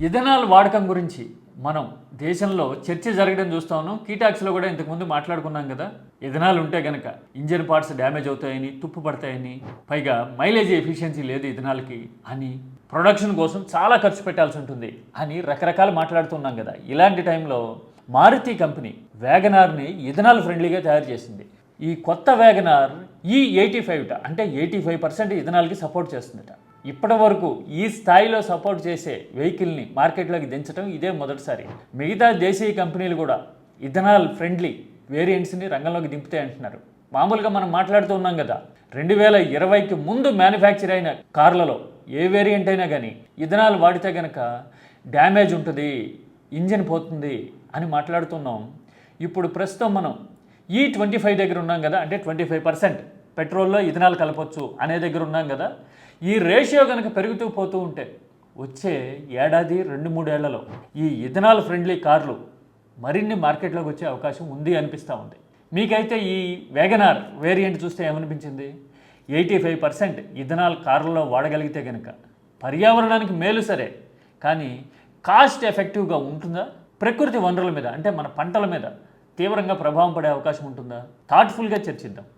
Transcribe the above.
Ethanol వాడకం గురించి మనం దేశంలో చర్చ జరగడం చూస్తా ఉన్నాం. కీటాక్స్లో కూడా ఇంతకుముందు మాట్లాడుకున్నాం కదా. ఇథనాల్ ఉంటే కనుక ఇంజిన్ పార్ట్స్ డ్యామేజ్ అవుతాయని, తుప్పు పడతాయని, పైగా మైలేజ్ ఎఫిషియన్సీ లేదు ఇథనాల్కి అని, ప్రొడక్షన్ కోసం చాలా ఖర్చు పెట్టాల్సి ఉంటుంది అని రకరకాలు మాట్లాడుతున్నాం కదా. ఇలాంటి టైంలో మారుతి కంపెనీ వ్యాగనార్ని ఇథనాల్ ఫ్రెండ్లీగా తయారు చేసింది. ఈ కొత్త వ్యాగనార్ E85 అంటే 85% ఇథనాల్కి సపోర్ట్ చేస్తుందట. ఇప్పటి వరకు ఈ స్థాయిలో సపోర్ట్ చేసే వెహికల్ని మార్కెట్లోకి దించడం ఇదే మొదటిసారి. మిగతా దేశీయ కంపెనీలు కూడా ఇథనాల్ ఫ్రెండ్లీ వేరియంట్స్ని రంగంలోకి దింపుతాయి అంటున్నారు. మామూలుగా మనం మాట్లాడుతూ ఉన్నాం కదా, 2020కి ముందు మ్యానుఫ్యాక్చర్ అయిన కార్లలో ఏ వేరియంట్ అయినా కానీ ఇథనాల్ వాడితే కనుక డ్యామేజ్ ఉంటుంది, ఇంజిన్ పోతుంది అని మాట్లాడుతున్నాం. ఇప్పుడు ప్రస్తుతం మనం E25 దగ్గర ఉన్నాం కదా, అంటే 25% పెట్రోల్లో ఇథనాల్ కలపొచ్చు అనే దగ్గర ఉన్నాం కదా. ఈ రేషియో కనుక పెరుగుతూ పోతూ ఉంటే వచ్చే ఏడాది 2-3 ఏళ్లలో ఈ ఇథనాల్ ఫ్రెండ్లీ కార్లు మరిన్ని మార్కెట్లోకి వచ్చే అవకాశం ఉంది అనిపిస్తూ ఉంది. మీకైతే ఈ వ్యాగనార్ వేరియంట్ చూస్తే ఏమనిపించింది? 85% ఇథనాల్ కార్లలో వాడగలిగితే కనుక పర్యావరణానికి మేలు సరే, కానీ కాస్ట్ ఎఫెక్టివ్గా ఉంటుందా? ప్రకృతి వనరుల మీద అంటే మన పంటల మీద తీవ్రంగా ప్రభావం పడే అవకాశం ఉంటుందా? థాట్ఫుల్గా చర్చిద్దాం.